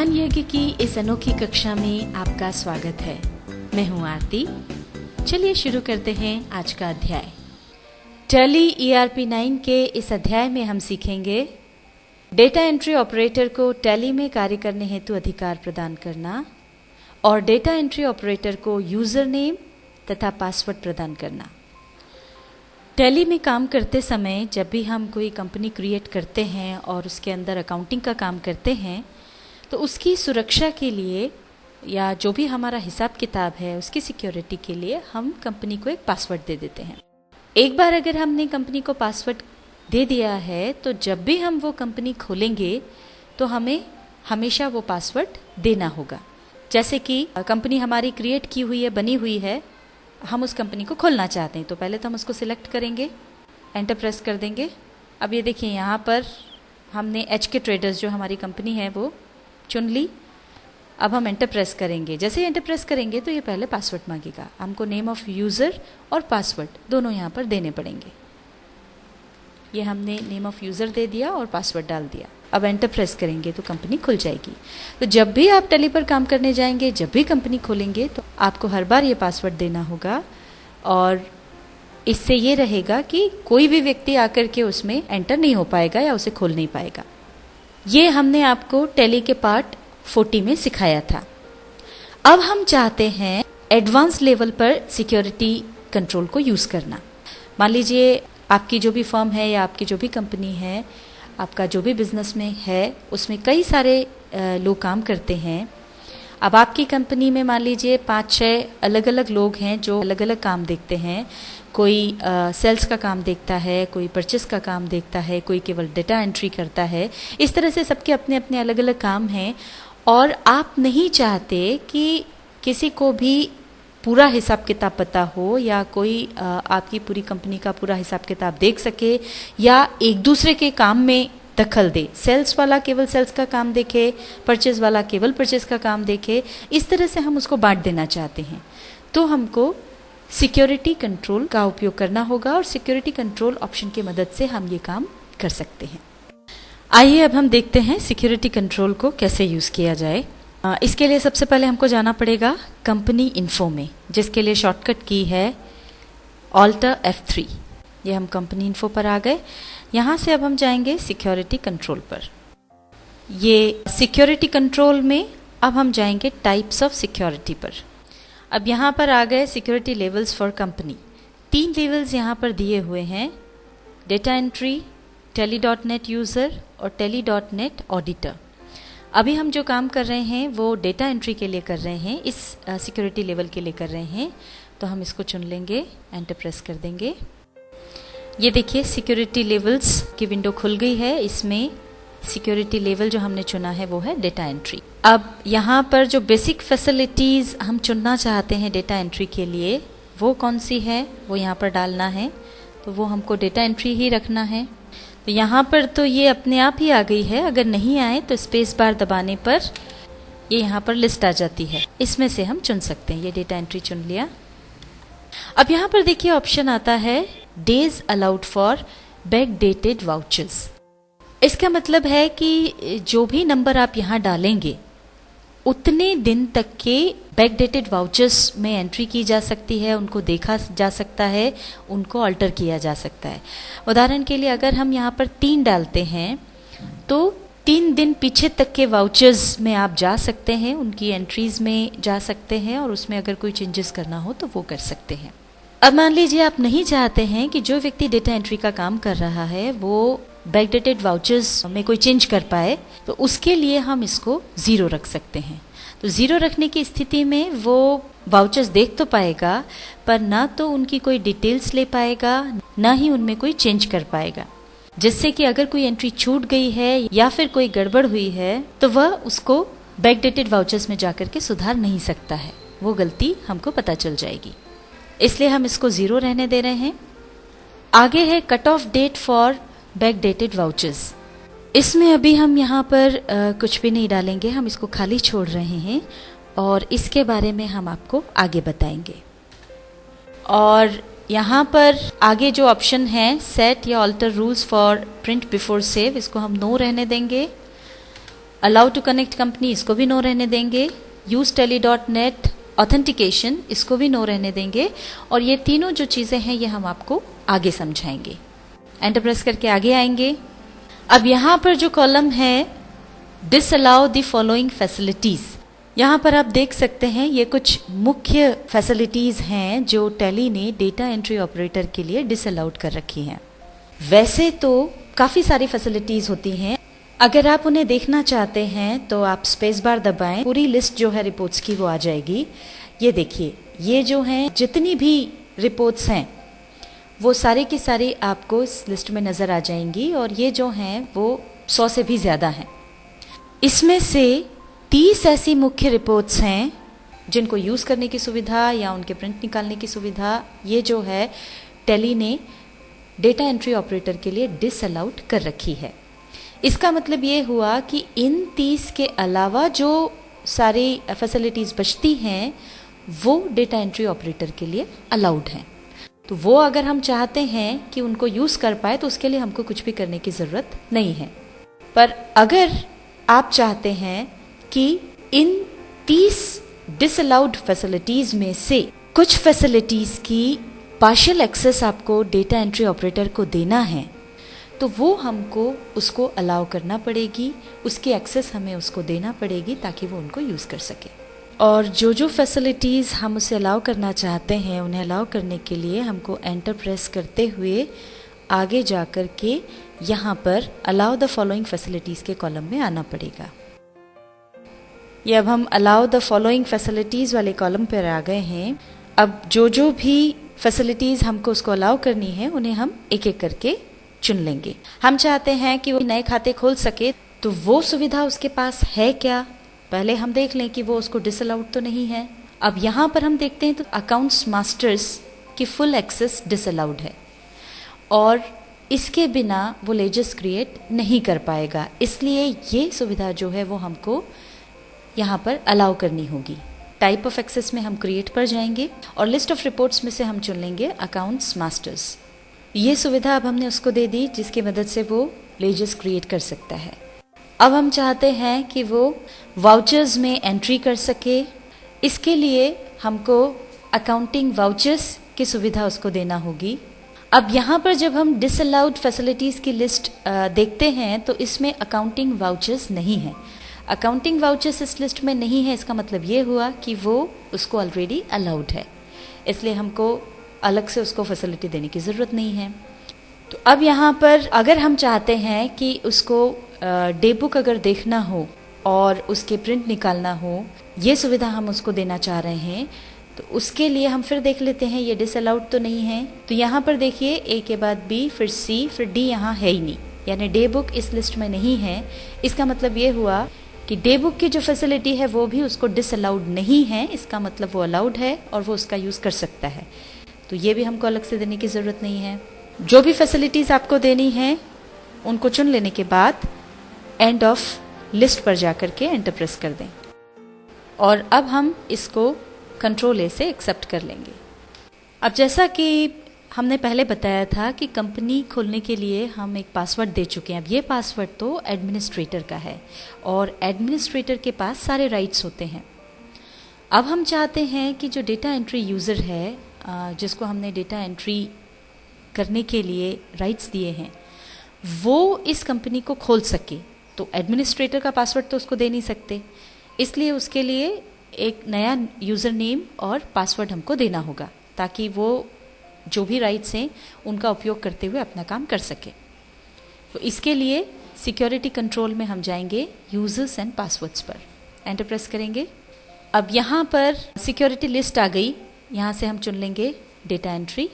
ज्ञान यज्ञ की इस अनोखी कक्षा में आपका स्वागत है। मैं हूं आरती। चलिए शुरू करते हैं आज का अध्याय। टैली ERP 9 के इस अध्याय में हम सीखेंगे डेटा एंट्री ऑपरेटर को टैली में कार्य करने हेतु अधिकार प्रदान करना और डेटा एंट्री ऑपरेटर को यूजर नेम तथा पासवर्ड प्रदान करना। टैली में काम करते समय जब भी हम कोई कंपनी क्रिएट करते हैं और उसके अंदर अकाउंटिंग का काम करते हैं तो उसकी सुरक्षा के लिए या जो भी हमारा हिसाब किताब है उसकी सिक्योरिटी के लिए हम कंपनी को एक पासवर्ड दे देते हैं। एक बार अगर हमने कंपनी को पासवर्ड दे दिया है तो जब भी हम वो कंपनी खोलेंगे तो हमें हमेशा वो पासवर्ड देना होगा। जैसे कि कंपनी हमारी क्रिएट की हुई है, बनी हुई है, हम उस कंपनी को खोलना चाहते हैं तो पहले तो हम उसको सिलेक्ट करेंगे, एंटर प्रेस कर देंगे। अब ये देखिए यहाँ पर हमने HK ट्रेडर्स जो हमारी कंपनी है वो चुन ली। अब हम एंटर प्रेस करेंगे। जैसे ही एंटर प्रेस करेंगे तो ये पहले पासवर्ड मांगेगा। हमको नेम ऑफ यूज़र और पासवर्ड दोनों यहाँ पर देने पड़ेंगे। ये हमने नेम ऑफ यूज़र दे दिया और पासवर्ड डाल दिया। अब एंटर प्रेस करेंगे तो कंपनी खुल जाएगी। तो जब भी आप टैली पर काम करने जाएंगे, जब भी कंपनी खोलेंगे तो आपको हर बार ये पासवर्ड देना होगा और इससे ये रहेगा कि कोई भी व्यक्ति आकर के उसमें एंटर नहीं हो पाएगा या उसे खोल नहीं पाएगा। ये हमने आपको टैली के पार्ट 40 में सिखाया था। अब हम चाहते हैं एडवांस लेवल पर सिक्योरिटी कंट्रोल को यूज़ करना। मान लीजिए आपकी जो भी फर्म है या आपकी जो भी कंपनी है, आपका जो भी बिजनेस में है, उसमें कई सारे लोग काम करते हैं। अब आपकी कंपनी में मान लीजिए 5-6 अलग अलग लोग हैं जो अलग अलग काम देखते हैं। कोई सेल्स का काम देखता है, कोई परचेस का काम देखता है, कोई केवल डेटा एंट्री करता है। इस तरह से सबके अपने अपने अलग अलग काम हैं और आप नहीं चाहते कि किसी को भी पूरा हिसाब किताब पता हो या कोई आपकी पूरी कंपनी का पूरा हिसाब किताब देख सके या एक दूसरे के काम में दखल दे। सेल्स वाला केवल सेल्स का काम देखे, परचेस वाला केवल परचेस का काम देखे। इस तरह से हम उसको बांट देना चाहते हैं। तो हमको सिक्योरिटी कंट्रोल का उपयोग करना होगा और सिक्योरिटी कंट्रोल ऑप्शन की मदद से हम ये काम कर सकते हैं। आइए अब हम देखते हैं सिक्योरिटी कंट्रोल को कैसे यूज़ किया जाए। इसके लिए सबसे पहले हमको जाना पड़ेगा कंपनी इन्फो में, जिसके लिए शॉर्टकट की है Alt F3। ये हम कंपनी इन्फो पर आ गए। यहाँ से अब हम जाएंगे सिक्योरिटी कंट्रोल पर। ये सिक्योरिटी कंट्रोल में अब हम जाएंगे टाइप्स ऑफ सिक्योरिटी पर। अब यहाँ पर आ गए security levels for company. 3 levels यहाँ पर दिए हुए हैं, डेटा एंट्री, Tally.net यूज़र और Tally.net ऑडिटर। अभी हम जो काम कर रहे हैं वो डेटा एंट्री के लिए कर रहे हैं, इस सिक्योरिटी लेवल के लिए कर रहे हैं। तो हम इसको चुन लेंगे, एंटर प्रेस कर देंगे। ये देखिए सिक्योरिटी लेवल्स की विंडो खुल गई है। इसमें सिक्योरिटी लेवल जो हमने चुना है वो है डेटा एंट्री। अब यहाँ पर जो बेसिक फैसिलिटीज़ हम चुनना चाहते हैं डेटा एंट्री के लिए वो कौन सी है, वो यहाँ पर डालना है। तो वो हमको डेटा एंट्री ही रखना है। तो यहाँ पर तो ये अपने आप ही आ गई है। अगर नहीं आए तो स्पेस बार दबाने पर ये यहाँ पर लिस्ट आ जाती है। इसमें से हम चुन सकते हैं। ये डेटा एंट्री चुन लिया। अब यहाँ पर देखिए ऑप्शन आता है days allowed for backdated vouchers. इसका मतलब है कि जो भी नंबर आप यहाँ डालेंगे उतने दिन तक के बैकडेटेड वाउचर्स में एंट्री की जा सकती है, उनको देखा जा सकता है, उनको अल्टर किया जा सकता है। उदाहरण के लिए अगर हम यहाँ पर 3 डालते हैं तो 3 दिन पीछे तक के वाउचर्स में आप जा सकते हैं, उनकी एंट्रीज में जा सकते हैं और उसमें अगर कोई चेंजेस करना हो तो वो कर सकते हैं। अब मान लीजिए आप नहीं चाहते हैं कि जो व्यक्ति डेटा एंट्री का काम कर रहा है वो बैकडेटेड वाउचर्स में कोई चेंज कर पाए, तो उसके लिए हम इसको 0 रख सकते हैं। तो 0 रखने की स्थिति में वो वाउचर्स देख तो पाएगा पर ना तो उनकी कोई डिटेल्स ले पाएगा, ना ही उनमें कोई चेंज कर पाएगा, जिससे कि अगर कोई एंट्री छूट गई है या फिर कोई गड़बड़ हुई है तो वह उसको बैकडेटेड वाउचर्स में जाकर के सुधार नहीं सकता है। वो गलती हमको पता चल जाएगी। इसलिए हम इसको 0 रहने दे रहे हैं। आगे है cut off date for backdated vouchers. इसमें अभी हम यहाँ पर कुछ भी नहीं डालेंगे, हम इसको खाली छोड़ रहे हैं और इसके बारे में हम आपको आगे बताएंगे। और यहाँ पर आगे जो ऑप्शन है सेट या alter rules for print before save, इसको हम नो रहने देंगे। अलाउ टू कनेक्ट कंपनी, इसको भी नो रहने देंगे। यूज tally.net ऑथेंटिकेशन, इसको भी नो रहने देंगे। और ये तीनों जो चीज़ें हैं ये हम आपको आगे समझाएंगे। एंटर प्रेस करके आगे आएंगे। अब यहाँ पर जो कॉलम है डिसअलाउ द फॉलोइंग फैसिलिटीज, यहाँ पर आप देख सकते हैं ये कुछ मुख्य फैसिलिटीज हैं जो टैली ने डेटा एंट्री ऑपरेटर के लिए डिसअलाउड कर रखी हैं। वैसे तो काफ़ी सारी फैसिलिटीज होती हैं, अगर आप उन्हें देखना चाहते हैं तो आप स्पेस बार दबाएं, पूरी लिस्ट जो है रिपोर्ट्स की वो आ जाएगी। ये देखिए, ये जो हैं जितनी भी रिपोर्ट्स हैं वो सारी की सारी आपको इस लिस्ट में नज़र आ जाएंगी, और ये जो हैं वो 100 से भी ज़्यादा हैं। इसमें से 30 ऐसी मुख्य रिपोर्ट्स हैं जिनको यूज़ करने की सुविधा या उनके प्रिंट निकालने की सुविधा ये जो है टैली ने डेटा एंट्री ऑपरेटर के लिए डिसअलाउड कर रखी है। इसका मतलब ये हुआ कि इन 30 के अलावा जो सारी फैसिलिटीज़ बचती हैं वो डेटा एंट्री ऑपरेटर के लिए अलाउड हैं। तो वो अगर हम चाहते हैं कि उनको यूज़ कर पाए तो उसके लिए हमको कुछ भी करने की ज़रूरत नहीं है। पर अगर आप चाहते हैं कि इन 30 डिसअलाउड फैसिलिटीज़ में से कुछ फैसिलिटीज़ की पार्शियल एक्सेस आपको डेटा एंट्री ऑपरेटर को देना है तो वो हमको उसको अलाउ करना पड़ेगी, उसकी एक्सेस हमें उसको देना पड़ेगी ताकि वो उनको यूज़ कर सके। और जो जो फैसिलिटीज़ हम उसे अलाउ करना चाहते हैं उन्हें अलाउ करने के लिए हमको एंटर प्रेस करते हुए आगे जा कर के यहाँ पर अलाउ द फॉलोइंग फैसिलिटीज़ के कॉलम में आना पड़ेगा। ये अब हम अलाउ द फॉलोइंग फैसिलिटीज़ वाले कॉलम पर आ गए हैं। अब जो जो भी फैसिलिटीज़ हमको उसको अलाउ करनी है उन्हें हम एक एक करके चुन लेंगे। हम चाहते हैं कि वो नए खाते खोल सके, तो वो सुविधा उसके पास है क्या, पहले हम देख लें कि वो उसको डिसअलाउड तो नहीं है। अब यहाँ पर हम देखते हैं तो अकाउंट्स मास्टर्स की फुल एक्सेस डिसअलाउड है और इसके बिना वो लेजर्स क्रिएट नहीं कर पाएगा, इसलिए ये सुविधा जो है वो हमको यहाँ पर अलाउ करनी होगी। टाइप ऑफ एक्सेस में हम क्रिएट पर जाएंगे और लिस्ट ऑफ रिपोर्ट्स में से हम चुन लेंगे अकाउंट्स मास्टर्स। ये सुविधा अब हमने उसको दे दी जिसकी मदद से वो लेजर्स क्रिएट कर सकता है। अब हम चाहते हैं कि वो वाउचर्स में एंट्री कर सके, इसके लिए हमको अकाउंटिंग वाउचर्स की सुविधा उसको देना होगी। अब यहाँ पर जब हम डिसअलाउड फैसिलिटीज़ की लिस्ट देखते हैं तो इसमें अकाउंटिंग वाउचर्स नहीं है। अकाउंटिंग वाउचर्स इस लिस्ट में नहीं है, इसका मतलब ये हुआ कि वो उसको ऑलरेडी अलाउड है, इसलिए हमको अलग से उसको फैसिलिटी देने की ज़रूरत नहीं है। तो अब यहाँ पर अगर हम चाहते हैं कि उसको डे बुक अगर देखना हो और उसके प्रिंट निकालना हो, ये सुविधा हम उसको देना चाह रहे हैं, तो उसके लिए हम फिर देख लेते हैं ये डिसअलाउड तो नहीं है। तो यहाँ पर देखिए ए के बाद बी फिर सी फिर डी यहाँ है ही नहीं, यानी डे बुक इस लिस्ट में नहीं है। इसका मतलब ये हुआ कि डे बुक की जो फैसिलिटी है वो भी उसको डिसअलाउड नहीं है, इसका मतलब वो अलाउड है और वो उसका यूज़ कर सकता है। तो ये भी हमको अलग से देने की ज़रूरत नहीं है। जो भी फैसिलिटीज़ आपको देनी है उनको चुन लेने के बाद एंड ऑफ लिस्ट पर जा कर के एंटर प्रेस कर दें और अब हम इसको कंट्रोल ए से एक्सेप्ट कर लेंगे। अब जैसा कि हमने पहले बताया था कि कंपनी खोलने के लिए हम एक पासवर्ड दे चुके हैं। अब ये पासवर्ड तो एडमिनिस्ट्रेटर का है और एडमिनिस्ट्रेटर के पास सारे राइट्स होते हैं। अब हम चाहते हैं कि जो डेटा एंट्री यूज़र है, जिसको हमने डेटा एंट्री करने के लिए राइट्स दिए हैं, वो इस कंपनी को खोल सके। तो एडमिनिस्ट्रेटर का पासवर्ड तो उसको दे नहीं सकते, इसलिए उसके लिए एक नया यूज़र नेम और पासवर्ड हमको देना होगा ताकि वो जो भी राइट्स हैं उनका उपयोग करते हुए अपना काम कर सके। तो इसके लिए सिक्योरिटी कंट्रोल में हम जाएंगे यूजर्स एंड पासवर्ड्स पर, एंटर प्रेस करेंगे। अब यहाँ पर सिक्योरिटी लिस्ट आ गई, यहाँ से हम चुन लेंगे डेटा एंट्री।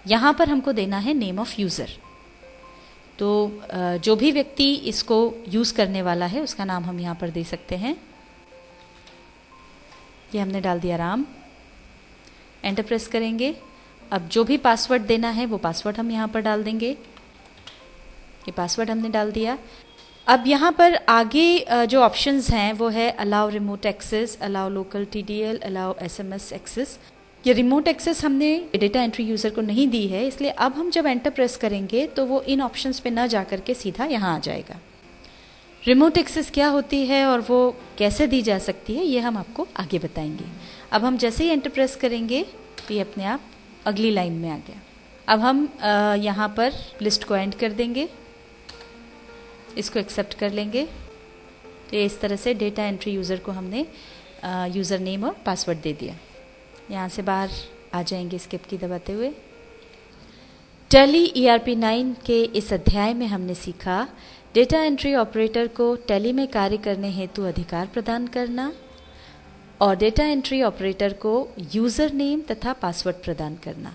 यहाँ पर हमको देना है नेम ऑफ यूज़र। तो जो भी व्यक्ति इसको यूज़ करने वाला है उसका नाम हम यहाँ पर दे सकते हैं। ये हमने डाल दिया राम, एंटर प्रेस करेंगे। अब जो भी पासवर्ड देना है वो पासवर्ड हम यहाँ पर डाल देंगे। ये पासवर्ड हमने डाल दिया। अब यहाँ पर आगे जो ऑप्शंस हैं वो है allow remote access, allow local TDL, allow SMS access. ये रिमोट एक्सेस हमने डेटा एंट्री यूज़र को नहीं दी है, इसलिए अब हम जब एंटर प्रेस करेंगे तो वो इन ऑप्शंस पे ना जा कर के सीधा यहाँ आ जाएगा। रिमोट एक्सेस क्या होती है और वो कैसे दी जा सकती है, ये हम आपको आगे बताएंगे। अब हम जैसे ही एंटर प्रेस करेंगे तो ये अपने आप अगली लाइन में आ गया। अब हम यहाँ पर लिस्ट को एंड कर देंगे, इसको एक्सेप्ट कर लेंगे। तो इस तरह से डेटा एंट्री यूज़र को हमने यूज़र नेम और पासवर्ड दे दिया। यहाँ से बाहर आ जाएंगे स्किप की दबाते हुए। टैली ERP 9 के इस अध्याय में हमने सीखा डेटा एंट्री ऑपरेटर को टैली में कार्य करने हेतु अधिकार प्रदान करना और डेटा एंट्री ऑपरेटर को यूज़र नेम तथा पासवर्ड प्रदान करना।